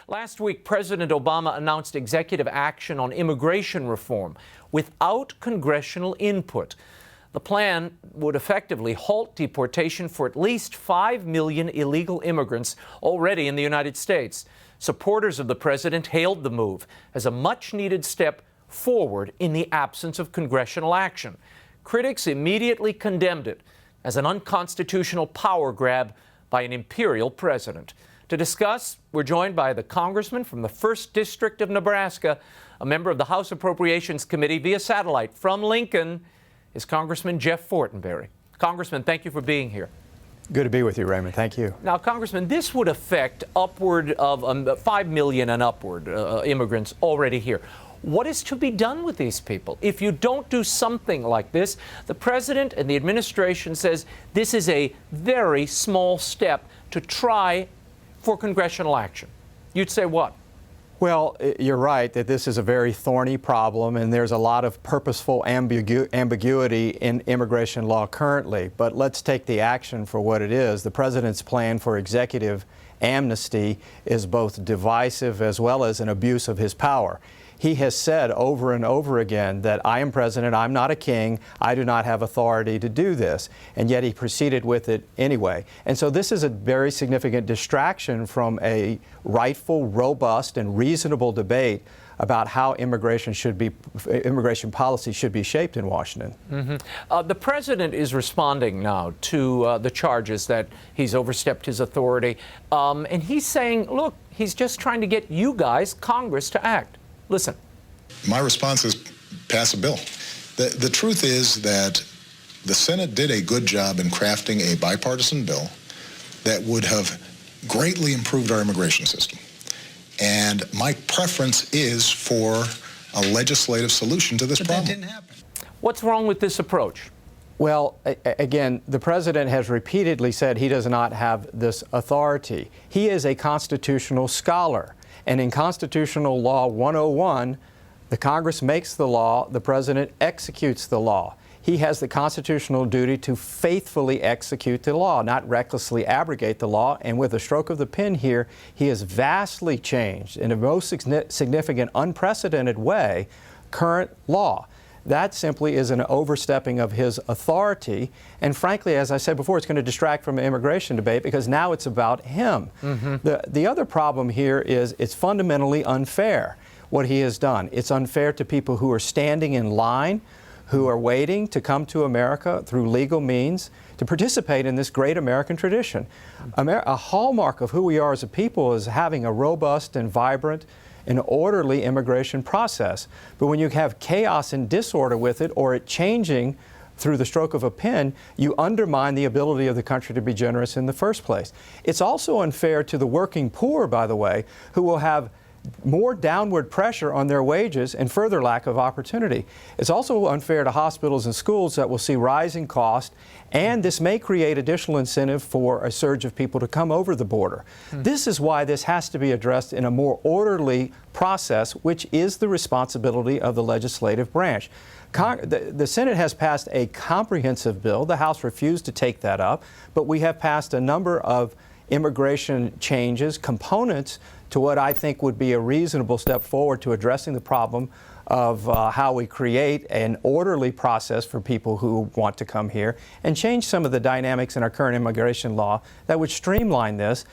Last week, President Obama announced executive action on immigration reform without congressional input. The plan would effectively halt deportation for at least 5 million illegal immigrants already in the United States. Supporters of the president hailed the move as a much-needed step forward in the absence of congressional action. Critics immediately condemned it as an unconstitutional power grab by an imperial president. To discuss, we're joined by the Congressman from the 1st District of Nebraska, a member of the House Appropriations Committee via satellite from Lincoln, is Congressman Jeff Fortenberry. Congressman, thank you for being here. Good to be with you, Raymond. Thank you. Now, Congressman, this would affect upward of 5 million and upward immigrants already here. What is to be done with these people? If you don't do something like this, the president and the administration says this is a very small step to try for congressional action. You'd say what? Well, you're right that this is a very thorny problem, and there's a lot of purposeful ambiguity in immigration law currently. But let's take the action for what it is. The president's plan for executive amnesty is both divisive as well as an abuse of his power. He has said over and over again that I am president, I'm not a king, I do not have authority to do this, and yet he proceeded with it anyway. And so this is a very significant distraction from a rightful, robust, and reasonable debate about how immigration policy should be shaped in Washington. The president is responding now to the charges that he's overstepped his authority, and he's saying, look, he's just trying to get you guys, Congress, to act. Listen. My response is pass a bill. The truth is that the Senate did a good job in crafting a bipartisan bill that would have greatly improved our immigration system. And my preference is for a legislative solution to this problem. That didn't happen. What's wrong with this approach? Well, again, the president has repeatedly said he does not have this authority. He is a constitutional scholar. And in Constitutional Law 101, the Congress makes the law, the president executes the law. He has the constitutional duty to faithfully execute the law, not recklessly abrogate the law. And with a stroke of the pen here, he has vastly changed, in a most significant, unprecedented way, current law. That simply is an overstepping of his authority. And frankly, as I said before, it's going to distract from the immigration debate because now it's about him. The other problem here is it's fundamentally unfair what he has done. It's unfair to people who are standing in line, who are waiting to come to America through legal means to participate in this great American tradition. A hallmark of who we are as a people is having a robust and vibrant an orderly immigration process. But when you have chaos and disorder with it, or it changing through the stroke of a pen, you undermine the ability of the country to be generous in the first place. It's also unfair to the working poor, by the way, who will have more downward pressure on their wages and further lack of opportunity. It's also unfair to hospitals and schools that will see rising costs, and this may create additional incentive for a surge of people to come over the border. This is why this has to be addressed in a more orderly process, which is the responsibility of the legislative branch. The Senate has passed a comprehensive bill. The House refused to take that up, but we have passed a number of immigration changes, components to what I think would be a reasonable step forward to addressing the problem of how we create an orderly process for people who want to come here and change some of the dynamics in our current immigration law that would streamline this,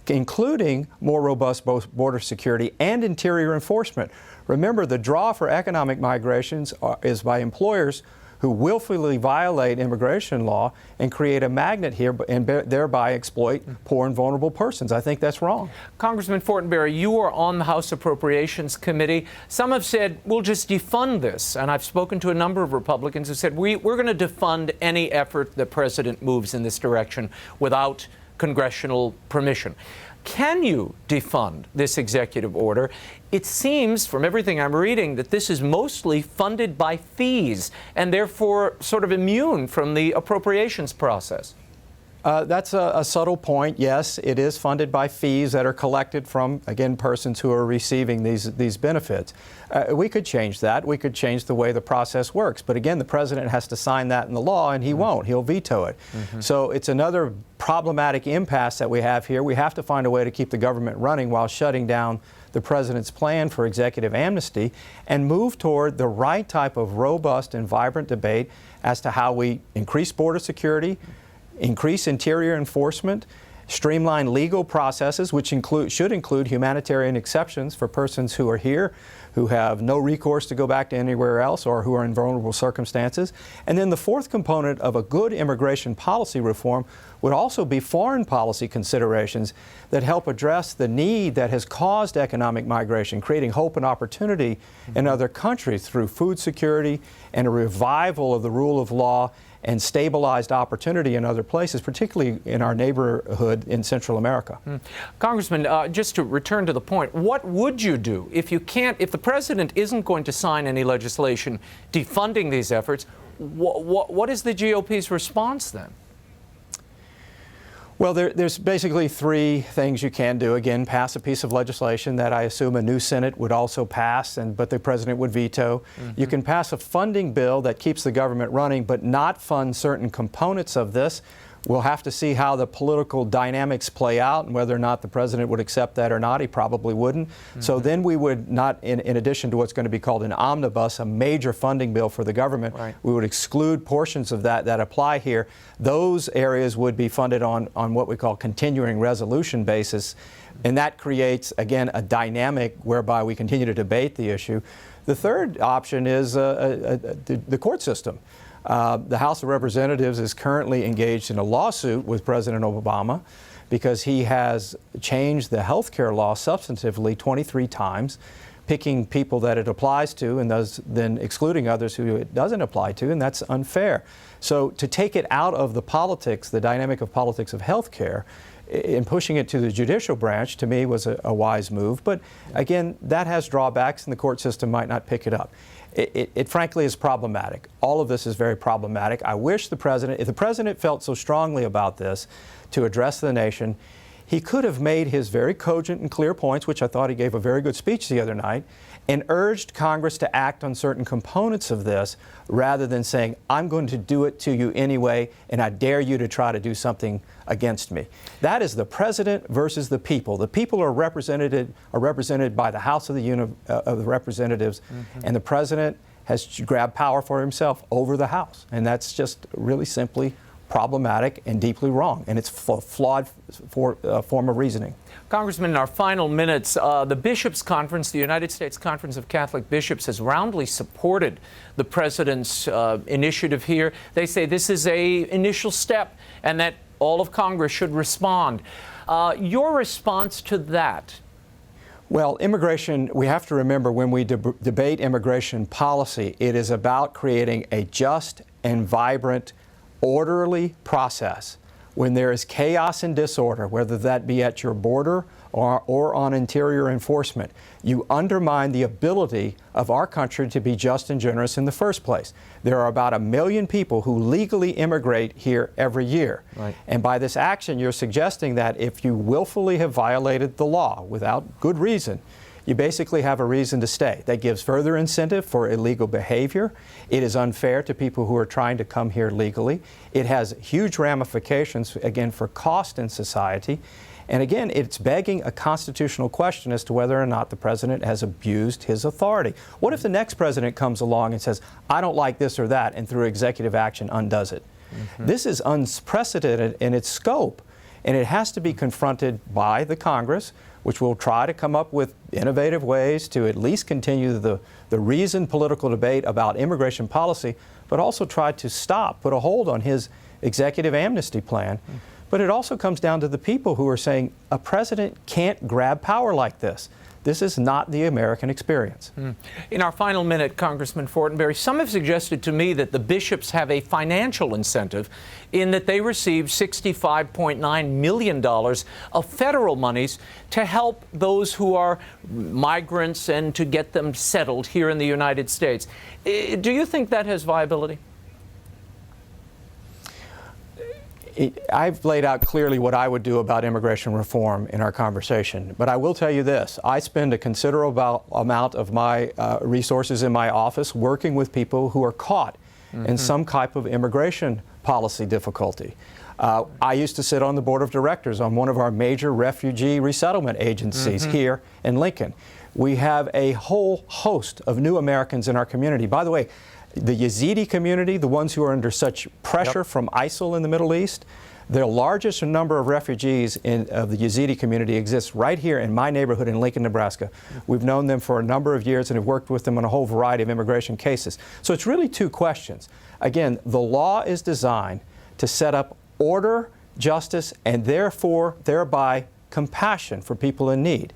including more robust both border security and interior enforcement. Remember, the draw for economic migrations is by employers who willfully violate immigration law and create a magnet here and thereby exploit poor and vulnerable persons. I think that's wrong. Congressman Fortenberry, you are on the House Appropriations Committee. Some have said, we'll just defund this. And I've spoken to a number of Republicans who said, we're going to defund any effort the president moves in this direction without congressional permission. Can you defund this executive order? It seems, from everything I'm reading, that this is mostly funded by fees and therefore sort of immune from the appropriations process. That's a subtle point. Yes, it is funded by fees that are collected from, again, persons who are receiving these benefits. We could change that. We could change the way the process works. But again, the president has to sign that in the law, and he won't. He'll veto it. So it's another problematic impasse that we have here. We have to find a way to keep the government running while shutting down the president's plan for executive amnesty and move toward the right type of robust and vibrant debate as to how we increase border security, increase interior enforcement, streamline legal processes, which should include humanitarian exceptions for persons who are here, who have no recourse to go back to anywhere else, or who are in vulnerable circumstances. And then the fourth component of a good immigration policy reform would also be foreign policy considerations that help address the need that has caused economic migration, creating hope and opportunity in other countries through food security and a revival of the rule of law and stabilized opportunity in other places, particularly in our neighborhood in Central America. Congressman, just to return to the point, what would you do if the president isn't going to sign any legislation defunding these efforts? What is the GOP's response then? Well, there's basically three things you can do. Again, pass a piece of legislation that I assume a new Senate would also pass, but the president would veto. You can pass a funding bill that keeps the government running but not fund certain components of this. We'll have to see how the political dynamics play out and whether or not the president would accept that or not. He probably wouldn't. So then we would not, in addition to what's going to be called an omnibus, a major funding bill for the government, we would exclude portions of that apply here. Those areas would be funded on what we call continuing resolution basis. And that creates, again, a dynamic whereby we continue to debate the issue. The third option is the court system. The House of Representatives is currently engaged in a lawsuit with President Obama because he has changed the health care law substantively 23 times, picking people that it applies to and then excluding others who it doesn't apply to, and that's unfair. So to take it out of the politics, the dynamic of politics of health care, and pushing it to the judicial branch, to me, was a wise move. But again, that has drawbacks, and the court system might not pick it up. It frankly is problematic. All of this is very problematic. I wish if the president felt so strongly about this to address the nation, he could have made his very cogent and clear points, which I thought he gave a very good speech the other night, and urged Congress to act on certain components of this rather than saying, I'm going to do it to you anyway, and I dare you to try to do something against me. That is the president versus the people. The people are represented by the House of the Representatives, and the president has grabbed power for himself over the House. And that's just really simply problematic and deeply wrong, and it's a flawed form of reasoning. Congressman, in our final minutes, the Bishops' Conference, the United States Conference of Catholic Bishops, has roundly supported the president's initiative here. They say this is an initial step and that all of Congress should respond. Your response to that? Well, immigration, we have to remember when we debate immigration policy, it is about creating a just and vibrant, orderly process. When there is chaos and disorder, whether that be at your border or on interior enforcement, you undermine the ability of our country to be just and generous in the first place. There are about 1 million people who legally immigrate here every year. And by this action, you're suggesting that if you willfully have violated the law without good reason, you basically have a reason to stay. That gives further incentive for illegal behavior. It is unfair to people who are trying to come here legally. It has huge ramifications, again, for cost in society. And again, it's begging a constitutional question as to whether or not the president has abused his authority. What if the next president comes along and says, I don't like this or that, and through executive action undoes it? This is unprecedented in its scope, and it has to be confronted by the Congress, which will try to come up with innovative ways to at least continue the reasoned political debate about immigration policy, but also try to put a hold on his executive amnesty plan. But it also comes down to the people who are saying a president can't grab power like this. This is not the American experience. In our final minute, Congressman Fortenberry, some have suggested to me that the bishops have a financial incentive in that they receive $65.9 million of federal monies to help those who are migrants and to get them settled here in the United States. Do you think that has viability? I've laid out clearly what I would do about immigration reform in our conversation, but I will tell you this. I spend a considerable amount of my resources in my office working with people who are caught in some type of immigration policy difficulty. I used to sit on the board of directors on one of our major refugee resettlement agencies here in Lincoln. We have a whole host of new Americans in our community. By the way, the Yazidi community, the ones who are under such pressure from ISIL in the Middle East, the largest number of refugees of the Yazidi community exists right here in my neighborhood in Lincoln, Nebraska. We've known them for a number of years and have worked with them on a whole variety of immigration cases. So it's really two questions. Again, the law is designed to set up order, justice, and thereby compassion for people in need.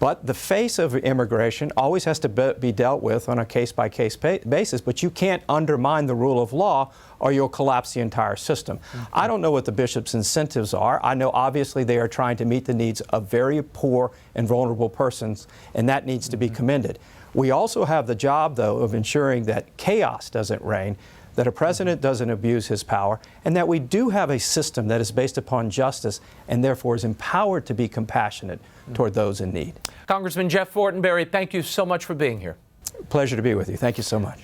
But the face of immigration always has to be dealt with on a case-by-case basis, but you can't undermine the rule of law or you'll collapse the entire system. I don't know what the bishop's incentives are. I know obviously they are trying to meet the needs of very poor and vulnerable persons, and that needs to be commended. We also have the job, though, of ensuring that chaos doesn't reign, that a president doesn't abuse his power, and that we do have a system that is based upon justice and therefore is empowered to be compassionate toward those in need. Congressman Jeff Fortenberry, thank you so much for being here. Pleasure to be with you. Thank you so much.